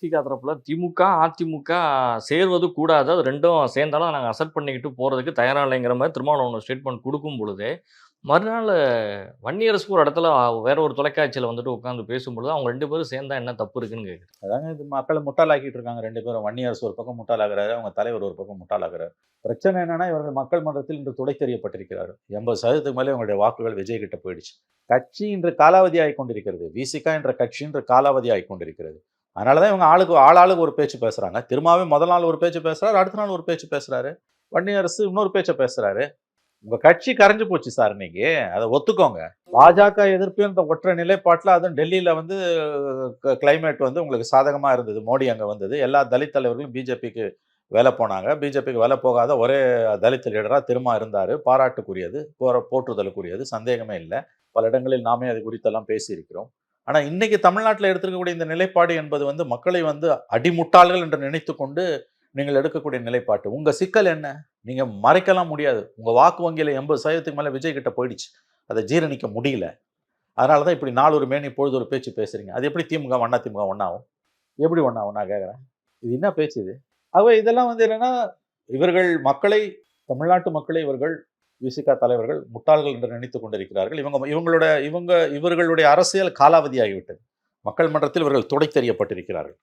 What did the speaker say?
விசிக தரப்புல திமுக, அதிமுக சேர்வது கூடாது. அது 2ம் சேர்ந்தாலும் நாங்க அக்செப்ட் பண்ணிக்கிட்டு போறதுக்கு தயாரா இல்லைங்கிற மாரி திருமாவளவன் ஸ்டேட்மெண்ட் குடுக்கும் பொழுது, மறுநாள் வன்னியரசு ஒரு இடத்துல வேற ஒரு தொலைக்காட்சியில வந்துட்டு உட்கார்ந்து பேசும்பொழுது, அவங்க 2 பேரும் சேர்ந்தா என்ன தப்பு இருக்குன்னு கேட்குறேன். அதாங்க இது மக்கள முட்டாளாக்கிட்டு இருக்காங்க 2 பேரும். வன்னியரசு ஒரு பக்கம் முட்டாளாகுறாரு, அவங்க தலைவர் ஒரு பக்கம் முட்டாளாகுறாரு. பிரச்சனை என்னன்னா, இவர்கள் மக்கள் மன்றத்தில் இன்று துடை தெரியப்பட்டிருக்கிறார்கள். 80% மேலே இவங்களுடைய வாக்குகள் விஜய் கிட்ட போயிடுச்சு. கட்சி இன்று காலாவதி ஆகிக் கொண்டிருக்கிறது. விசிக என்ற கட்சி இன்று காலாவதி ஆகிக் கொண்டிருக்கிறது. அதனால தான் இவங்க ஆளாளுக்கு ஒரு பேச்சு பேசுறாங்க. திருமாவே முதல் நாள் ஒரு பேச்சு பேசுறாரு, அடுத்த நாள் ஒரு பேச்சு பேசுறாரு. வன்னியரசு இன்னொரு பேச்ச பேசுறாரு. உங்க கட்சி கரைஞ்சு போச்சு சார் இன்னைக்கு. அதை ஒத்துக்கோங்க. பாஜக எதிர்ப்பு இந்த ஒற்றை நிலைப்பாட்டில் அதுவும் டெல்லியில வந்து கிளைமேட் வந்து உங்களுக்கு சாதகமா இருந்தது. மோடி அங்க வந்தது. எல்லா தலித் தலைவர்களும் பிஜேபிக்கு வேலை போனாங்க. பிஜேபிக்கு வேலை போகாத ஒரே தலித் லீடரா திருமா இருந்தாரு. பாராட்டுக்குரியது, போற்றுதலுக்குரியது, சந்தேகமே இல்லை. பல இடங்களில் நாமே அது குறித்தெல்லாம் பேசியிருக்கிறோம். ஆனா இன்னைக்கு தமிழ்நாட்டில் எடுத்திருக்கக்கூடிய இந்த நிலைப்பாடு என்பது வந்து மக்களை வந்து அடிமுட்டாள்கள் என்று நினைத்து கொண்டு நீங்கள் எடுக்கக்கூடிய நிலைப்பாட்டு. உங்க சிக்கல் என்ன? நீங்க மறைக்கலாம் முடியாது. உங்க வாக்கு வங்கியில 80% மேல விஜய் கிட்ட போயிடுச்சு. அதை ஜீரணிக்க முடியல. அதனால தான் இப்படி நாள் ஒரு மேனி பொழுது ஒரு பேச்சு பேசுறீங்க. அது எப்படி திமுக அண்ணா திமுக ஒண்ணாகும்? எப்படி ஒண்ணாகும் நான் கேட்குறேன். இது என்ன பேச்சு இது? ஆகவே இதெல்லாம் வந்து என்னன்னா, இவர்கள் மக்களை, தமிழ்நாட்டு மக்களை இவர்கள் விசிக தலைவர்கள் முட்டாள்கள் என்று நினைத்துக் கொண்டிருக்கிறார்கள். இவர்களுடைய அரசியல் காலாவதி ஆகிவிட்டது. மக்கள் மன்றத்தில் இவர்கள் துடை தெரியப்பட்டிருக்கிறார்கள்.